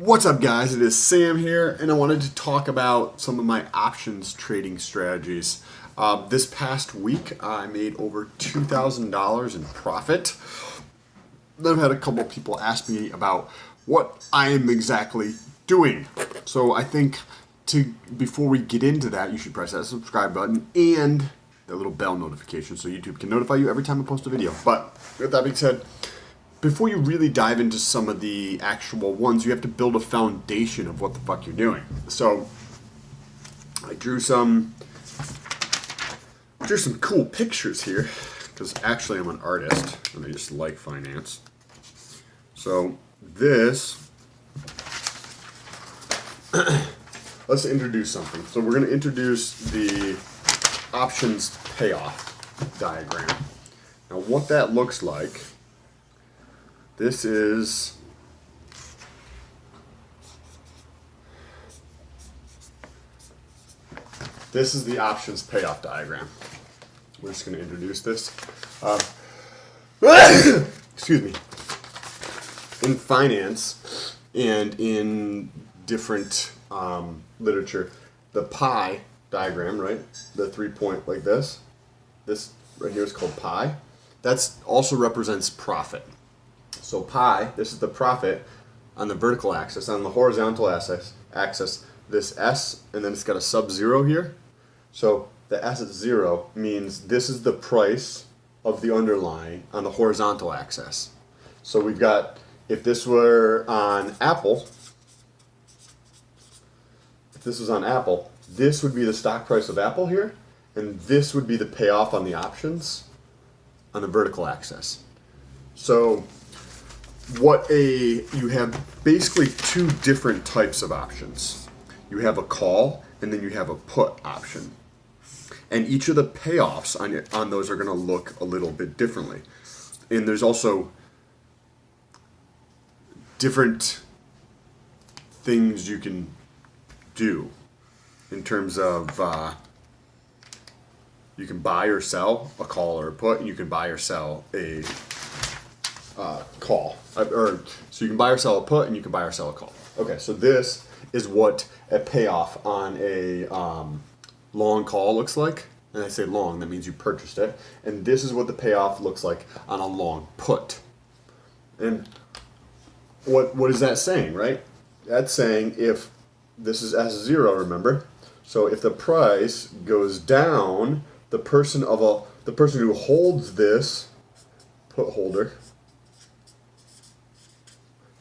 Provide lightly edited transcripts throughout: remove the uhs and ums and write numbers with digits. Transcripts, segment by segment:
What's up, guys? It is Sam here, and I wanted to talk about some of my options trading strategies. This past week, I made over $2,000 in profit. Then I've had a couple people ask me about what I am exactly doing. So I think before we get into that, you should press that subscribe button and the little bell notification so YouTube can notify you every time I post a video. But with that being said, before you really dive into some of the actual ones, you have to build a foundation of what the fuck you're doing. So I drew some cool pictures here because actually I'm an artist and I just like finance. So this, let's introduce something. So we're going to introduce the options payoff diagram. Now what that looks like, this is the options payoff diagram. We're just going to introduce this. Excuse me. In finance and in different literature, the pie diagram, right? The 3-point like this. This right here is called pie. That also represents profit. So pi, this is the profit on the vertical axis. On the horizontal axis, this S, and then it's got a sub-zero here. So the S at 0 means this is the price of the underlying on the horizontal axis. So we've got, if this were on Apple, this would be the stock price of Apple here, and this would be the payoff on the options on the vertical axis. So you have basically two different types of options. You have a call and then you have a put option. And each of the payoffs on those are going to look a little bit differently. And there's also different things you can do in terms of you can buy or sell a call or a put, and you can buy or sell a call. So you can buy or sell a put, and you can buy or sell a call. Okay, so this is what a payoff on a long call looks like. And I say long, that means you purchased it. And this is what the payoff looks like on a long put. And what is that saying, right? That's saying if this is S0, remember? So if the price goes down, the person who holds this put holder,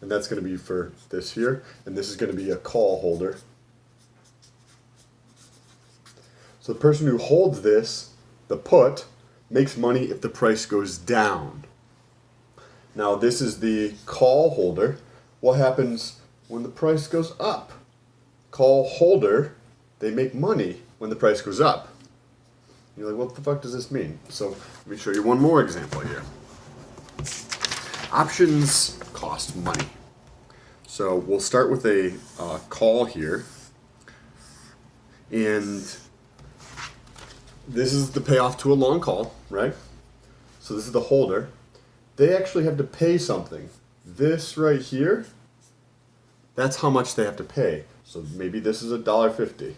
and that's going to be for this here, and this is going to be a call holder. So the person who holds this, the put, makes money if the price goes down. Now this is the call holder. What happens when the price goes up? Call holder, they make money when the price goes up. You're like, what the fuck does this mean? So let me show you one more example here. Options cost money. So we'll start with a call here. And this is the payoff to a long call, right? So this is the holder. They actually have to pay something. This right here, that's how much they have to pay. So maybe this is $1.50.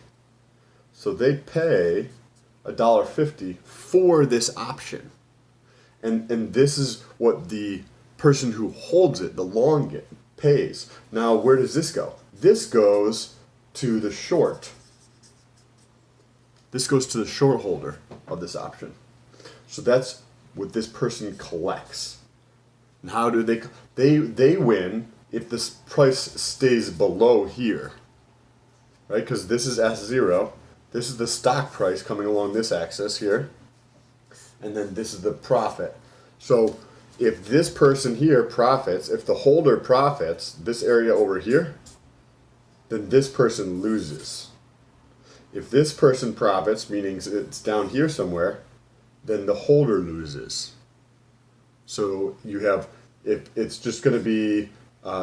So they pay $1.50 for this option. And this is what the person who holds it, the long pays. Now, where does this go? This goes to the short. This goes to the short holder of this option. So that's what this person collects. And how do they win if this price stays below here, right? Because this is S0. This is the stock price coming along this axis here. And then this is the profit. So if this person here profits, if the holder profits, this area over here, then this person loses. If this person profits, meaning it's down here somewhere, then the holder loses. So you have, if it's just going to be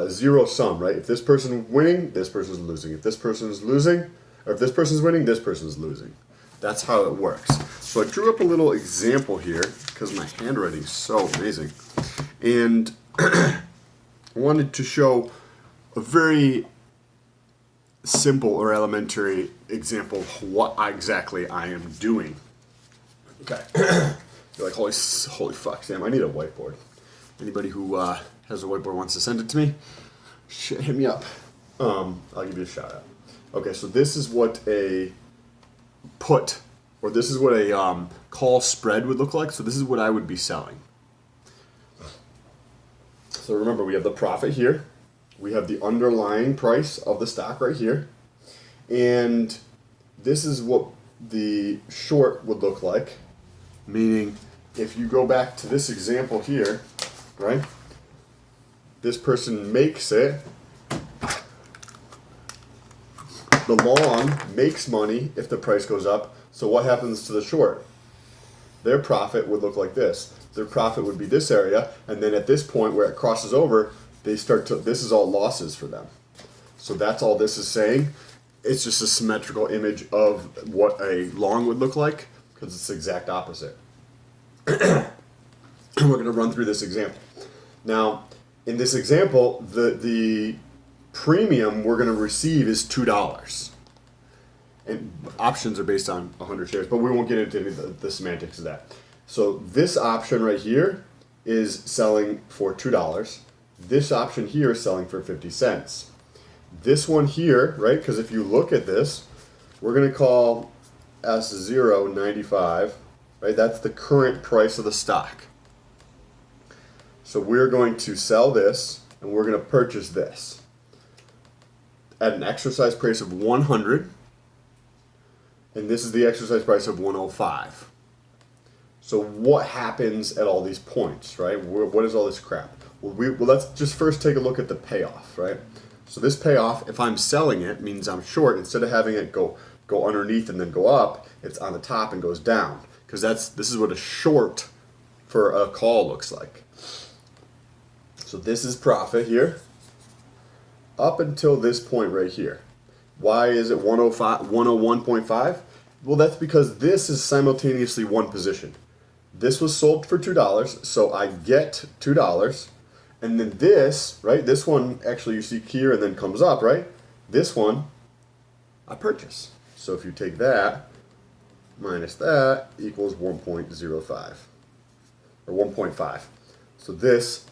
zero sum, right? If this person is winning, this person is losing. If this person is losing, or if this person is winning, this person is losing. That's how it works. So I drew up a little example here because my handwriting is so amazing. And I wanted to show a very simple or elementary example of what exactly I am doing. Okay. You're like, holy fuck, Sam, I need a whiteboard. Anybody who has a whiteboard wants to send it to me, hit me up. I'll give you a shout out. Okay, so this is what a put, or this is what a call spread would look like. So this is what I would be selling. So remember, we have the profit here. We have the underlying price of the stock right here. And this is what the short would look like. Meaning, if you go back to this example here, right? This person makes it. The long makes money if the price goes up. So what happens to the short? Their profit would look like this. Their profit would be this area, and then at this point where it crosses over, they start to, this is all losses for them. So that's all this is saying. It's just a symmetrical image of what a long would look like, because it's the exact opposite. We're going to run through this example. Now, in this example, the premium we're going to receive is $2. And options are based on 100 shares, but we won't get into any of the semantics of that. So this option right here is selling for $2. This option here is selling for 50 cents. This one here, right, because if you look at this, we're going to call S0 95, right? That's the current price of the stock. So we're going to sell this, and we're going to purchase this at an exercise price of 100, and this is the exercise price of 105. So what happens at all these points, right? What is all this crap? Well, let's just first take a look at the payoff, right? So this payoff, if I'm selling it, means I'm short. Instead of having it go underneath and then go up, it's on the top and goes down, because this is what a short for a call looks like. So this is profit here up until this point right here. Why is it 101.5? Well, that's because this is simultaneously one position. This was sold for $2, so I get $2. And then this, right, this one actually you see here and then comes up, right? This one, I purchase. So if you take that minus that equals 1.05 or 1.5. So this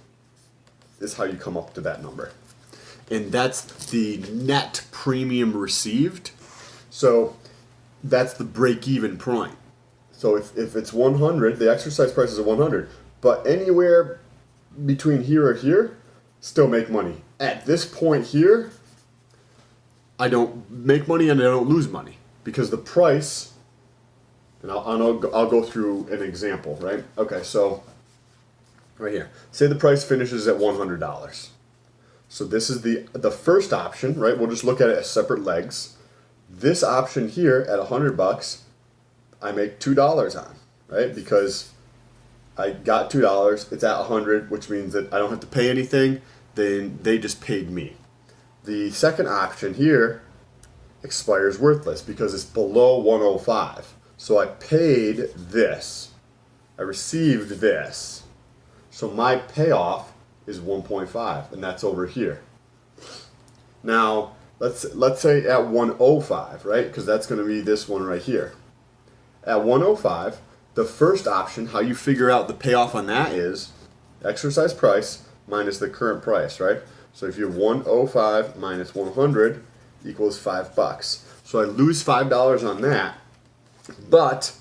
is how you come up to that number. And that's the net premium received. So that's the break-even point. So if it's 100, the exercise price is 100, but anywhere between here or here, still make money. At this point here, I don't make money and I don't lose money, because the price, and I'll go through an example, right? Okay, so right here, say the price finishes at $100. So this is the first option, right? We'll just look at it as separate legs. This option here at $100, I make $2 on, right? Because I got $2, it's at 100, which means that I don't have to pay anything. Then they just paid me. The second option here expires worthless because it's below 105. So I paid this. I received this. So my payoff is 1.5, and that's over here. Now, let's say at 105, right? Because that's going to be this one right here. At 105, the first option, how you figure out the payoff on that is exercise price minus the current price, right? So if you have 105 minus 100 equals $5. So I lose $5 on that, but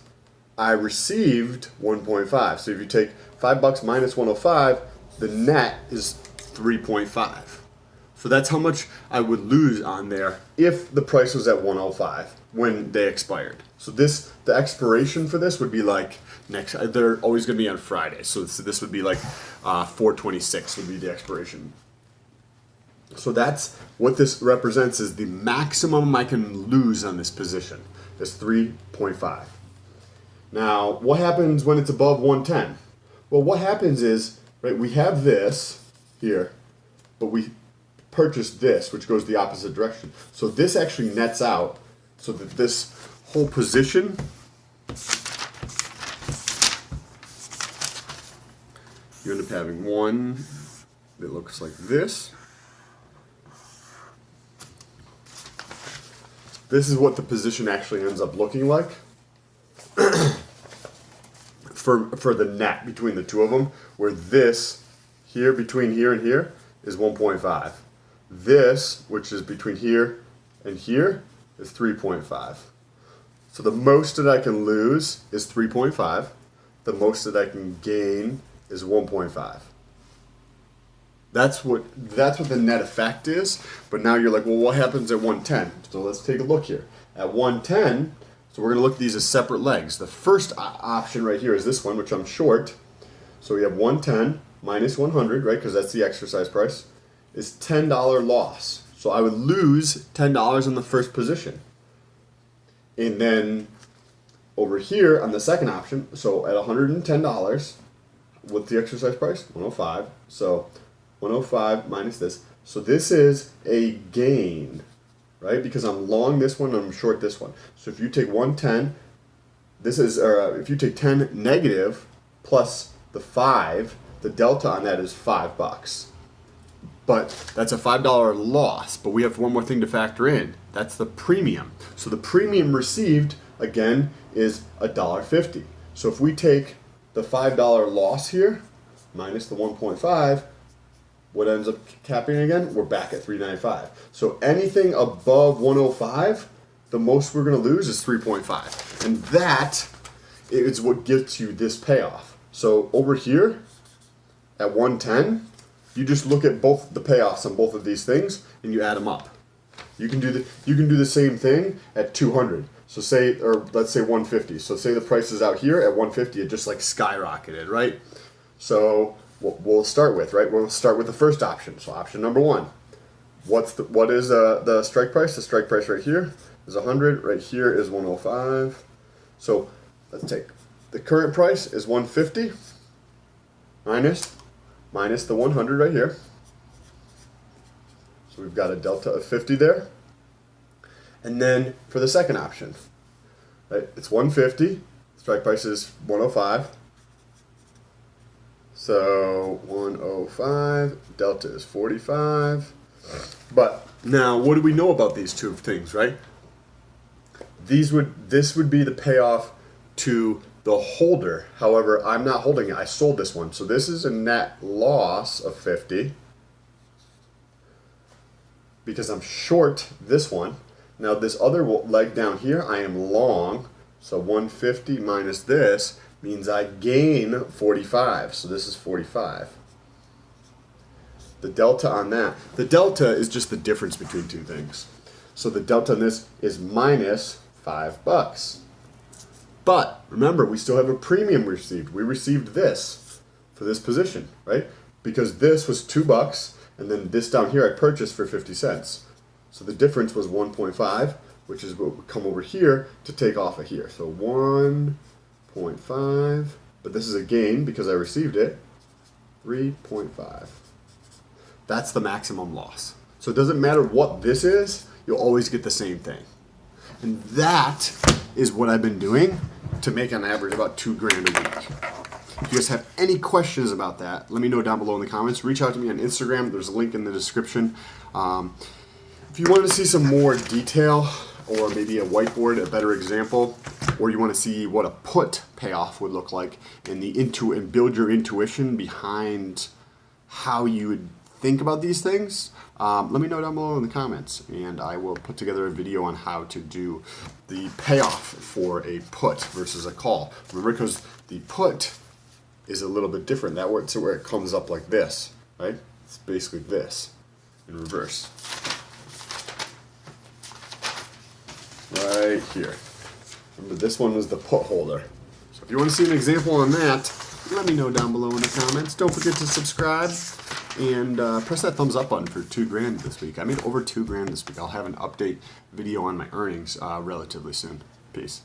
I received 1.5. So if you take $5 minus 105, the net is 3.5. So that's how much I would lose on there if the price was at 105 when they expired. So the expiration for this would be like they're always going to be on Friday. So this would be like 4/26 would be the expiration. So that's what this represents, is the maximum I can lose on this position is 3.5. Now, what happens when it's above 110? Well, what happens is, right, we have this here, but we purchase this, which goes the opposite direction. So this actually nets out, so that this whole position you end up having one that looks like this. this is what the position actually ends up looking like for the net between the two of them, where this here, between here and here, is 1.5. This, which is between here and here, is 3.5. So the most that I can lose is 3.5. The most that I can gain is 1.5. That's what the net effect is. But now you're like, well, what happens at 110? So let's take a look here. At 110, so we're going to look at these as separate legs. The first option right here is this one, which I'm short. So we have 110 minus 100, right, because that's the exercise price, is $10 loss. So I would lose $10 in the first position. And then over here on the second option, so at $110, what's the exercise price? 105. So 105 minus this. So this is a gain, right? Because I'm long this one and I'm short this one. So if you take 110, this is, if you take 10 negative plus the 5, the delta on that is $5. But that's a $5 loss. But we have one more thing to factor in. That's the premium. So the premium received, again, is $1.50. So if we take the $5 loss here minus the 1.5, what ends up happening again? We're back at $3.95. So anything above 105, the most we're going to lose is 3.5. And that is what gets you this payoff. So over here at 110, you just look at both the payoffs on both of these things and you add them up. You can do the same thing at 200. So say, or let's say 150. So say the price is out here at 150, it just like skyrocketed, right? So what we'll start with, right? We'll start with the first option. So option number one. What is the strike price? The strike price right here is 100. Right here is 105. So let's take the current price is 150 minus the 100 right here. So we've got a delta of 50 there. And then for the second option, right, it's 150. Strike price is 105. So 105, delta is 45. But now, what do we know about these two things, right? This would be the payoff to the holder. However, I'm not holding it. I sold this one. So this is a net loss of 50 because I'm short this one. Now this other leg down here, I am long. So 150 minus this means I gain 45. So this is 45. The delta on that. The delta is just the difference between two things. So the delta on this is minus $5. But remember, we still have a premium received. We received this for this position, right? Because this was $2, and then this down here I purchased for 50 cents. So the difference was 1.5, which is what would come over here to take off of here. So 1.5, but this is a gain because I received it, 3.5. That's the maximum loss. So it doesn't matter what this is, you'll always get the same thing. And that is what I've been doing to make on average about $2 grand a week. If you guys have any questions about that, let me know down below in the comments. Reach out to me on Instagram. There's a link in the description. If you want to see some more detail or maybe a whiteboard, a better example, or you want to see what a put payoff would look like and build your intuition behind how you would think about these things, let me know down below in the comments, and I will put together a video on how to do the payoff for a put versus a call. Remember, because the put is a little bit different. That's where it comes up like this, right? It's basically this in reverse. Right here. Remember, this one was the put holder. So if you want to see an example on that, let me know down below in the comments. Don't forget to subscribe and press that thumbs up button for $2 grand this week. I made over $2 grand this week. I'll have an update video on my earnings relatively soon. Peace.